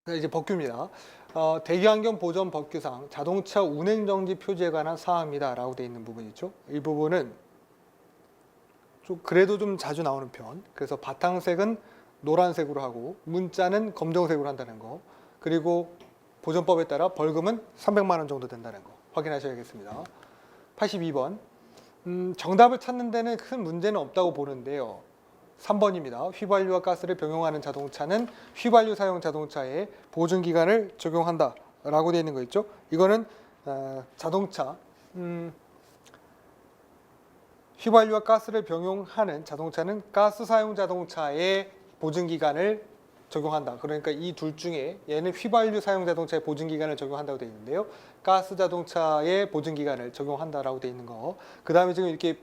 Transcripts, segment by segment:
네, 이제 법규입니다. 대기환경 보전 법규상 자동차 운행정지 표지에 관한 사항입니다라고 되어 있는 부분이 있죠. 이 부분은 좀 그래도 좀 자주 나오는 편. 그래서 바탕색은 노란색으로 하고 문자는 검정색으로 한다는 거. 그리고 보전법에 따라 벌금은 300만 원 정도 된다는 거 확인하셔야겠습니다. 82번. 정답을 찾는 데는 큰 문제는 없다고 보는데요. 3번입니다. 휘발유와 가스를 병용하는 자동차는 휘발유 사용 자동차에 보증기간을 적용한다 라고 되어 있는 거 있죠. 이거는 자동차 휘발유와 가스를 병용하는 자동차는 가스 사용 자동차에 보증기간을 적용한다. 그러니까 이 둘 중에 얘는 휘발유 사용 자동차에 보증기간을 적용한다고 되어 있는데요. 가스 자동차에 보증기간을 적용한다라고 되어 있는 거. 그 다음에 지금 이렇게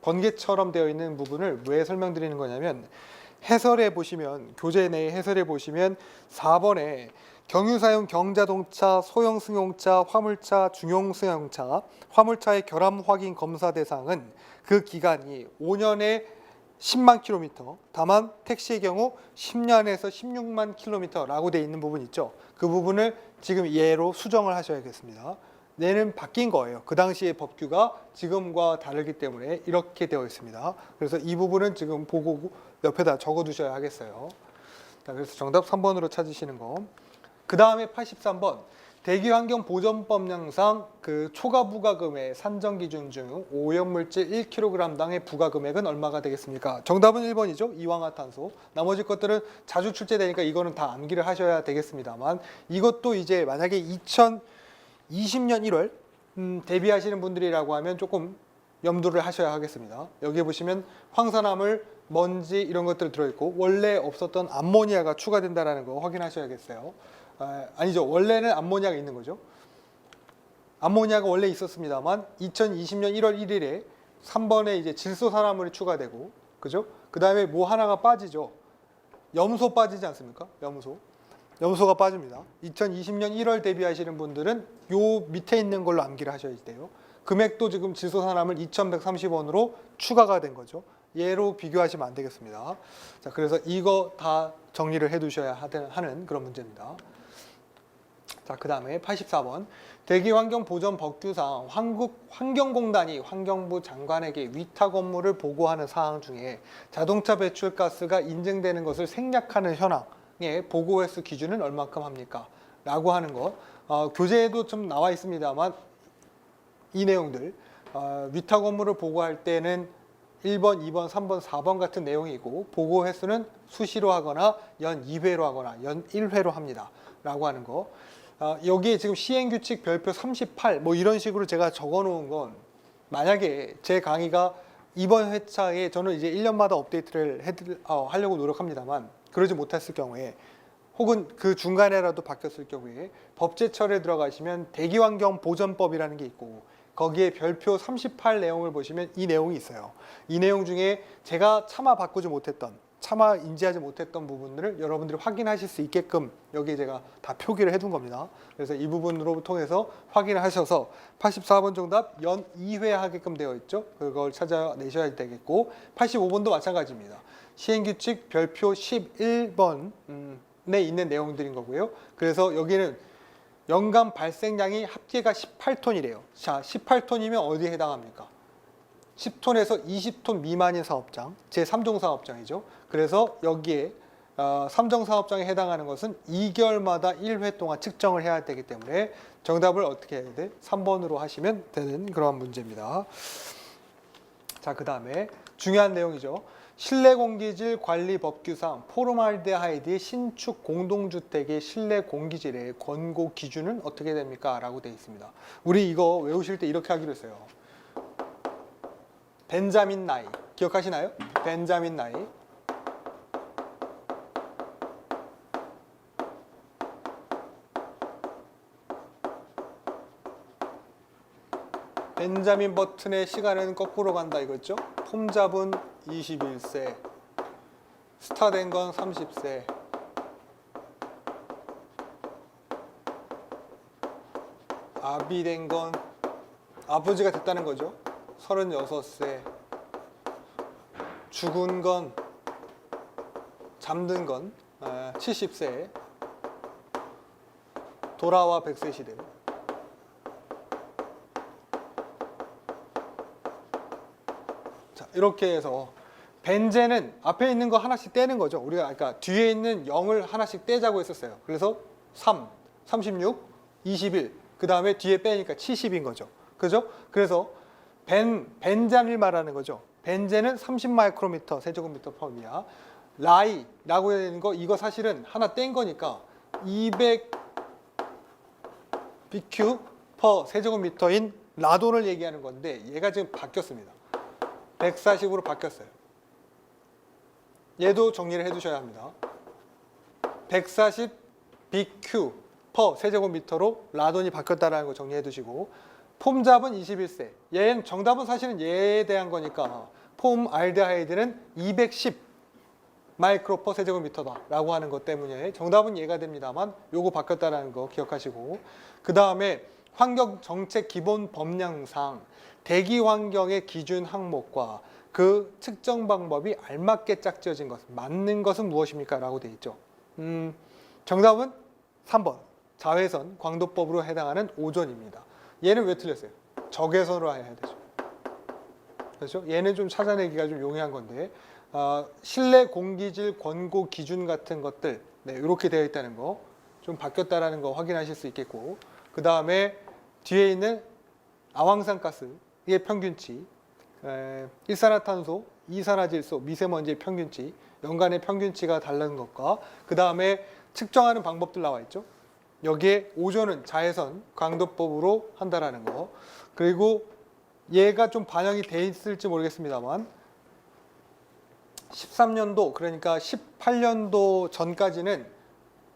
번개처럼 되어 있는 부분을 왜 설명드리는 거냐면 해설에 보시면 교재 내에 해설에 보시면 4번에 경유사용 경자동차, 소형승용차, 화물차, 중형승용차, 화물차의 결함 확인 검사 대상은 그 기간이 5년에 10만 킬로미터, 다만 택시의 경우 10년에서 16만 킬로미터라고 되어 있는 부분 있죠. 그 부분을 지금 예로 수정을 하셔야겠습니다. 얘는 바뀐 거예요. 그 당시의 법규가 지금과 다르기 때문에 이렇게 되어 있습니다. 그래서 이 부분은 지금 보고 옆에다 적어 두셔야 하겠어요. 자, 그래서 정답 3번으로 찾으시는 거. 그 다음에 83번. 대기환경보전법령상 그 초과 부가금의 산정 기준 중 오염물질 1kg당의 부가금액은 얼마가 되겠습니까? 정답은 1번이죠. 이황화탄소. 나머지 것들은 자주 출제되니까 이거는 다 암기를 하셔야 되겠습니다만 이것도 이제 만약에 2020년 1월 대비하시는 분들이라고 하면 조금 염두를 하셔야 하겠습니다. 여기 보시면 황산화물, 먼지 이런 것들 들어있고 원래 없었던 암모니아가 추가된다는 거 확인하셔야겠어요. 아니죠. 원래는 암모니아가 있는 거죠. 암모니아가 원래 있었습니다만 2020년 1월 1일에 3번에 이제 질소산화물이 추가되고, 그죠? 그 다음에 뭐 하나가 빠지죠. 염소 빠지지 않습니까? 염소가 빠집니다. 2020년 1월 대비하시는 분들은 요 밑에 있는 걸로 암기를 하셔야 돼요. 금액도 지금 질소산화물 2,130원으로 추가가 된 거죠. 얘로 비교하시면 안 되겠습니다. 자, 그래서 이거 다 정리를 해두셔야 하는 그런 문제입니다. 자, 그 다음에 84번. 대기환경보전법규상 한국환경공단이 환경부 장관에게 위탁 업무를 보고하는 사항 중에 자동차 배출가스가 인증되는 것을 생략하는 현황의 보고 횟수 기준은 얼마큼 합니까? 라고 하는 거. 교재에도 좀 나와 있습니다만 이 내용들 위탁 업무를 보고할 때는 1번, 2번, 3번, 4번 같은 내용이고 보고 횟수는 수시로 하거나 연 2회로 하거나 연 1회로 합니다. 라고 하는 거. 여기에 지금 시행규칙 별표 38 뭐 이런 식으로 제가 적어 놓은 건 만약에 제 강의가 이번 회차에 저는 이제 1년마다 업데이트를 하려고 노력합니다만 그러지 못했을 경우에 혹은 그 중간에라도 바뀌었을 경우에 법제처에 들어가시면 대기환경보전법이라는 게 있고 거기에 별표 38 내용을 보시면 이 내용이 있어요. 이 내용 중에 제가 차마 바꾸지 못했던 차마 인지하지 못했던 부분들을 여러분들이 확인하실 수 있게끔 여기에 제가 다 표기를 해둔 겁니다. 그래서 이 부분으로 통해서 확인을 하셔서 84번 정답 연 2회 하게끔 되어 있죠. 그걸 찾아내셔야 되겠고 85번도 마찬가지입니다. 시행규칙 별표 11번에 있는 내용들인 거고요. 그래서 여기는 연간 발생량이 합계가 18톤이래요. 자, 18톤이면 어디에 해당합니까? 10톤에서 20톤 미만인 사업장, 제3종 사업장이죠. 그래서 여기에 3종 사업장에 해당하는 것은 2개월마다 1회 동안 측정을 해야 되기 때문에 정답을 어떻게 해야 돼? 3번으로 하시면 되는 그런 문제입니다. 자, 그 다음에 중요한 내용이죠. 실내공기질 관리법규상 포름알데하이드의 신축 공동주택의 실내 공기질의 권고 기준은 어떻게 됩니까? 라고 되어 있습니다. 우리 이거 외우실 때 이렇게 하기로 했어요. 벤자민 나이 기억하시나요? 벤자민 나이. 벤자민 버튼의 시간은 거꾸로 간다 이거죠? 폼 잡은 21세, 스타 된 건 30세, 아비 된 건 아버지가 됐다는 거죠. 36세, 죽은 건 잠든 건 70세, 도라와 100세 시대. 자, 이렇게 해서 벤젠은 앞에 있는 거 하나씩 떼는 거죠. 우리가 아까 뒤에 있는 0을 하나씩 떼자고 했었어요. 그래서 3, 36, 21, 그 다음에 뒤에 빼니까 70인 거죠. 그죠? 그래서 벤잔을 말하는 거죠. 벤젠은 30 마이크로미터 세제곱미터 퍼 미야. 라이라고 하는 거 이거 사실은 하나 뗀 거니까 200 BQ 퍼 세제곱미터인 라돈을 얘기하는 건데 얘가 지금 바뀌었습니다. 140으로 바뀌었어요. 얘도 정리를 해두셔야 합니다. 140 BQ 퍼 세제곱미터로 라돈이 바뀌었다는 거 정리해 두시고, 폼잡은 21세. 얘는 정답은 사실은 얘에 대한 거니까 폼 알데하이드는 210 마이크로 퍼 세제곱미터다 라고 하는 것 때문에 정답은 얘가 됩니다만 요거 바뀌었다는 거 기억하시고, 그 다음에 환경정책 기본 법령상 대기 환경의 기준 항목과 그 측정 방법이 알맞게 짝지어진 것, 맞는 것은 무엇입니까? 라고 되어 있죠. 정답은 3번 자외선 광도법으로 해당하는 오존입니다. 얘는 왜 틀렸어요? 적외선으로 해야 되죠. 그렇죠? 얘는 좀 찾아내기가 좀 용이한 건데 실내 공기질 권고 기준 같은 것들 이렇게 되어 있다는 거 좀 바뀌었다라는 거 확인하실 수 있겠고, 그 다음에 뒤에 있는 아황산가스의 평균치, 일산화탄소, 이산화질소, 미세먼지의 평균치, 연간의 평균치가 다른 것과 그 다음에 측정하는 방법들 나와 있죠. 여기에 오존은 자외선 강도법으로 한다라는 거, 그리고 얘가 좀 반영이 돼 있을지 모르겠습니다만 13년도 그러니까 18년도 전까지는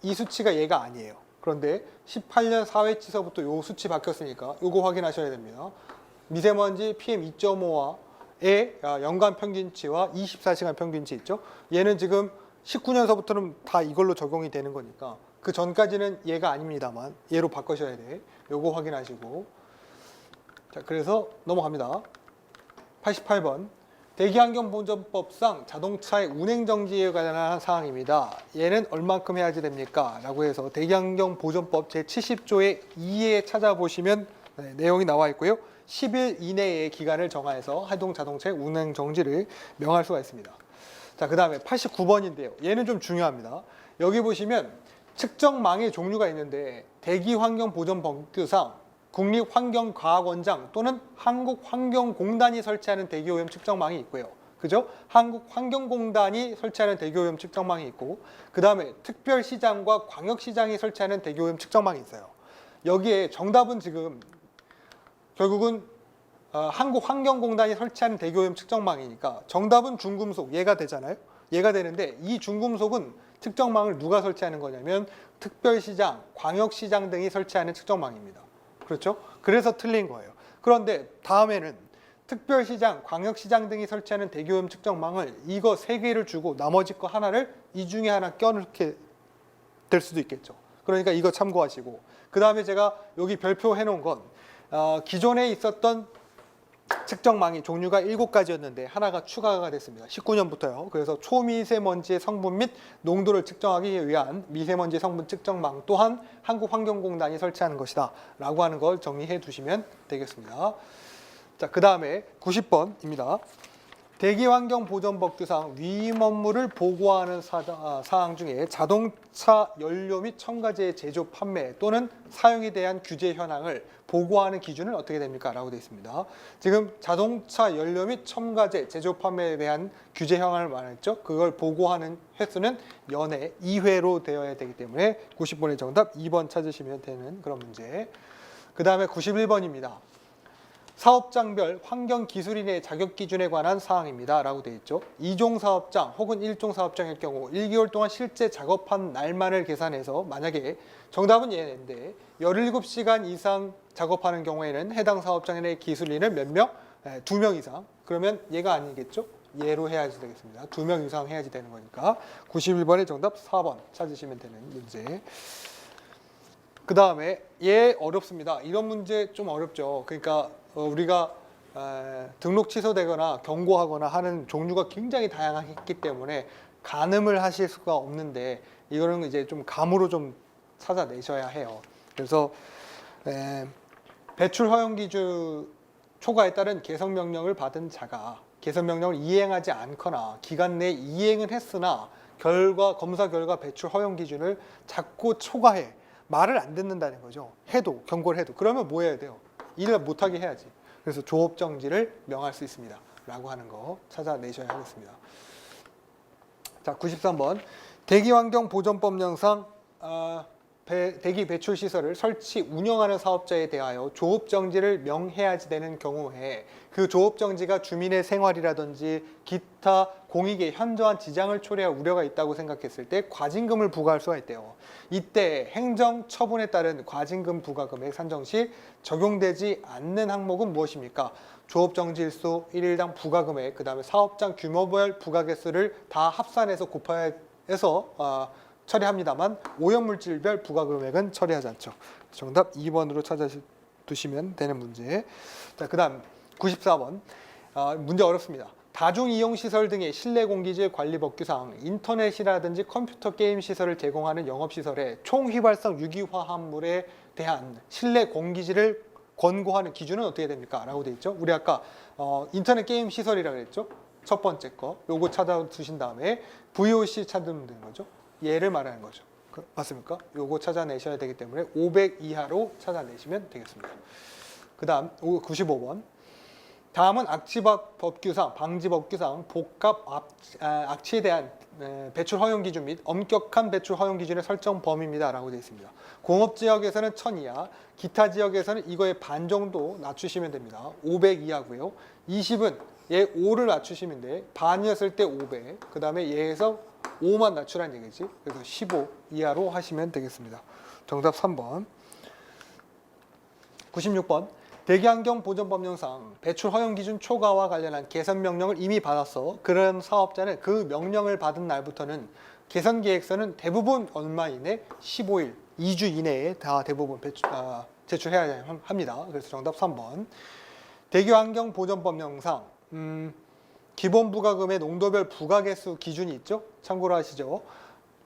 이 수치가 얘가 아니에요. 그런데 18년 4회치서부터 요 수치 바뀌었으니까 요거 확인하셔야 됩니다. 미세먼지 PM2.5의 연간 평균치와 24시간 평균치 있죠. 얘는 지금 19년서부터는 다 이걸로 적용이 되는 거니까 그 전까지는 얘가 아닙니다만 얘로 바꾸셔야 돼. 요거 확인하시고, 자, 그래서 넘어갑니다. 88번 대기환경보전법상 자동차의 운행정지에 관한 사항입니다. 얘는 얼만큼 해야지 됩니까? 라고 해서 대기환경보전법 제70조의 2에 찾아보시면 내용이 나와 있고요. 10일 이내의 기간을 정하여서 해동 자동차의 운행정지를 명할 수가 있습니다. 자, 그 다음에 89번인데요. 얘는 좀 중요합니다. 여기 보시면 측정망의 종류가 있는데 대기환경보전법규상 국립환경과학원장 또는 한국환경공단이 설치하는 대기오염 측정망이 있고요. 그죠? 한국환경공단이 설치하는 대기오염 측정망이 있고, 그 다음에 특별시장과 광역시장이 설치하는 대기오염 측정망이 있어요. 여기에 정답은 지금 결국은 한국환경공단이 설치하는 대기오염 측정망이니까 정답은 중금속, 얘가 되잖아요. 얘가 되는데 이 중금속은 측정망을 누가 설치하는 거냐면 특별시장, 광역시장 등이 설치하는 측정망입니다. 그렇죠? 그래서 틀린 거예요. 그런데 다음에는 특별시장, 광역시장 등이 설치하는 대기오염 측정망을 이거 3개를 주고 나머지 거 하나를 이 중에 하나 껴넣게 될 수도 있겠죠. 그러니까 이거 참고하시고, 그 다음에 제가 여기 별표 해놓은 건 기존에 있었던 측정망이 종류가 7가지였는데 하나가 추가가 됐습니다. 19년부터요. 그래서 초미세먼지의 성분 및 농도를 측정하기 위한 미세먼지 성분 측정망 또한 한국환경공단이 설치하는 것이다 라고 하는 걸 정리해 두시면 되겠습니다. 자, 그 다음에 90번입니다. 대기환경보전법규상 위임 업무를 보고하는 사항 중에 자동차 연료 및 첨가제의 제조, 판매 또는 사용에 대한 규제 현황을 보고하는 기준은 어떻게 됩니까? 라고 되어 있습니다. 지금 자동차 연료 및 첨가제 제조, 판매에 대한 규제 현황을 말했죠. 그걸 보고하는 횟수는 연에 2회로 되어야 되기 때문에 90번의 정답 2번 찾으시면 되는 그런 문제. 그 다음에 91번입니다. 사업장별 환경기술인의 자격기준에 관한 사항입니다 라고 되어 있죠. 2종 사업장 혹은 1종 사업장일 경우 1개월 동안 실제 작업한 날만을 계산해서 만약에 정답은 얘인데 17시간 이상 작업하는 경우에는 해당 사업장의 기술인을 몇 명? 2명 이상. 그러면 얘가 아니겠죠? 얘로 해야지 되겠습니다. 2명 이상 해야지 되는 거니까 91번의 정답 4번 찾으시면 되는 문제. 그 다음에 얘 어렵습니다. 이런 문제 좀 어렵죠. 그러니까 우리가 등록 취소되거나 경고하거나 하는 종류가 굉장히 다양하기 때문에 가늠을 하실 수가 없는데 이거는 이제 좀 감으로 좀 찾아내셔야 해요. 그래서 배출 허용 기준 초과에 따른 개선 명령을 받은 자가 개선 명령을 이행하지 않거나 기간 내에 이행은 했으나 검사 결과 배출 허용 기준을 자꾸 초과해 말을 안 듣는다는 거죠. 경고를 해도 그러면 뭐 해야 돼요? 일을 못하게 해야지. 그래서 조업 정지를 명할 수 있습니다. 라고 하는 거 찾아내셔야 하겠습니다. 자, 93번 대기환경보전법령상 대기 배출 시설을 설치 운영하는 사업자에 대하여 조업 정지를 명해야지 되는 경우에 그 조업 정지가 주민의 생활이라든지 기타 공익에 현저한 지장을 초래할 우려가 있다고 생각했을 때 과징금을 부과할 수가 있대요. 이때 행정 처분에 따른 과징금 부과 금액 산정 시 적용되지 않는 항목은 무엇입니까? 조업 정지 일수 1일당 부과 금액, 그다음에 사업장 규모별 부과 개수를 다 합산해서 곱해서 처리합니다만 오염물질별 부과 금액은 처리하지 않죠. 정답 2번으로 찾아두시면 되는 문제. 자, 그다음 94번 문제 어렵습니다. 다중이용시설 등의 실내 공기질 관리 법규상 인터넷이라든지 컴퓨터 게임 시설을 제공하는 영업시설에 총휘발성 유기화합물에 대한 실내 공기질을 권고하는 기준은 어떻게 됩니까? 라고 되어 있죠. 우리 아까 인터넷 게임 시설이라고 했죠. 첫 번째 거 요거 찾아두신 다음에 VOC 찾으면 되는 거죠. 얘를 말하는 거죠. 맞습니까? 요거 찾아내셔야 되기 때문에 500 이하로 찾아내시면 되겠습니다. 그 다음 95번 다음은 악취밥 법규상, 방지법규상 복합 악취에 대한 배출 허용 기준 및 엄격한 배출 허용 기준의 설정 범위입니다. 라고 되어 있습니다. 공업지역에서는 1000 이하, 기타 지역에서는 이거의 반 정도 낮추시면 됩니다. 500 이하고요. 20은 얘 5를 낮추시면 돼. 반이었을 때 500, 그 다음에 얘에서 5만 낮추라는 얘기지. 그래서 15 이하로 하시면 되겠습니다. 정답 3번. 96번. 대기환경보전법령상 배출 허용 기준 초과와 관련한 개선 명령을 이미 받았어. 그런 사업자는 그 명령을 받은 날부터는 개선 계획서는 대부분 얼마 이내? 15일, 2주 이내에 다 대부분 제출해야 합니다. 그래서 정답 3번. 대기환경보전법령상 기본 부가금의 농도별 부가 개수 기준이 있죠. 참고로 하시죠.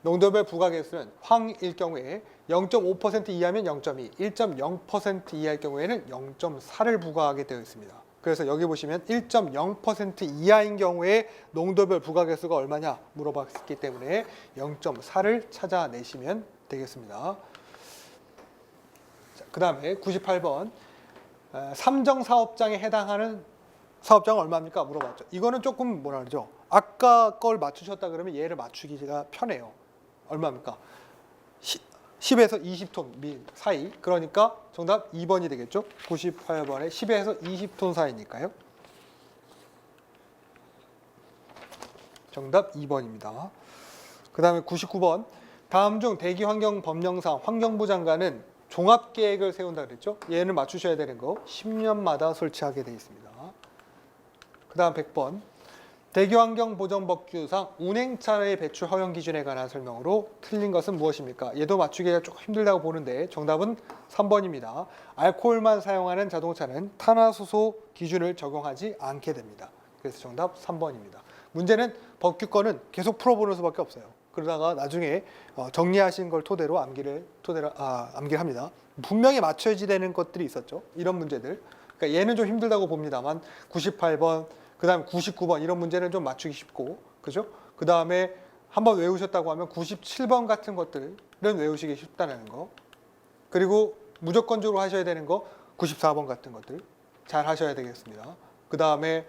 농도별 부가 개수는 황일 경우에 0.5% 이하면 0.2, 1.0% 이하일 경우에는 0.4를 부과하게 되어 있습니다. 그래서 여기 보시면 1.0% 이하인 경우에 농도별 부가 개수가 얼마냐 물어봤기 때문에 0.4를 찾아내시면 되겠습니다. 그 다음에 98번 삼정사업장에 해당하는 사업장은 얼마입니까? 물어봤죠. 이거는 조금 뭐라 그러죠? 아까 걸 맞추셨다 그러면 얘를 맞추기가 편해요. 얼마입니까? 10에서 20톤 사이. 그러니까 정답 2번이 되겠죠? 98번에 10에서 20톤 사이니까요. 정답 2번입니다. 그 다음에 99번. 다음 중 대기환경법령상 환경부 장관은 종합계획을 세운다 그랬죠? 얘는 맞추셔야 되는 거 10년마다 설치하게 되어 있습니다. 그 다음 100번. 대기환경보전법규상 운행차의 배출 허용 기준에 관한 설명으로 틀린 것은 무엇입니까? 얘도 맞추기가 조금 힘들다고 보는데 정답은 3번입니다. 알코올만 사용하는 자동차는 탄화수소 기준을 적용하지 않게 됩니다. 그래서 정답 3번입니다. 문제는 법규권은 계속 풀어보는 수밖에 없어요. 그러다가 나중에 정리하신 걸 토대로 암기를 합니다. 분명히 맞춰야지 되는 것들이 있었죠. 이런 문제들. 그러니까 얘는 좀 힘들다고 봅니다만 98번, 그 다음에 99번 이런 문제는 좀 맞추기 쉽고, 그죠? 그 다음에 한번 외우셨다고 하면 97번 같은 것들은 외우시기 쉽다는 거. 그리고 무조건적으로 하셔야 되는 거 94번 같은 것들 잘 하셔야 되겠습니다. 그 다음에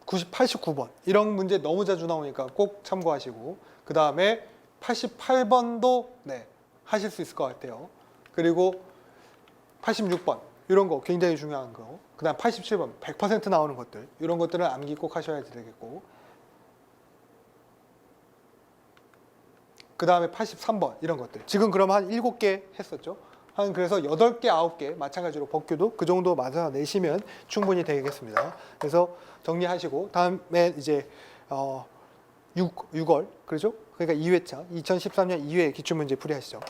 89번 이런 문제 너무 자주 나오니까 꼭 참고하시고, 그 다음에 88번도 하실 수 있을 것 같아요. 그리고 86번 이런 거 굉장히 중요한 거. 그 다음 87번 100% 나오는 것들 이런 것들은 암기 꼭 하셔야 되겠고, 그 다음에 83번 이런 것들 지금 그럼 한 7개 했었죠. 그래서 8개, 9개 마찬가지로 법규도 그 정도 맞아내시면 충분히 되겠습니다. 그래서 정리하시고 다음에 이제 6월 그렇죠? 그러니까 2회차 2013년 2회 기출문제 풀이하시죠.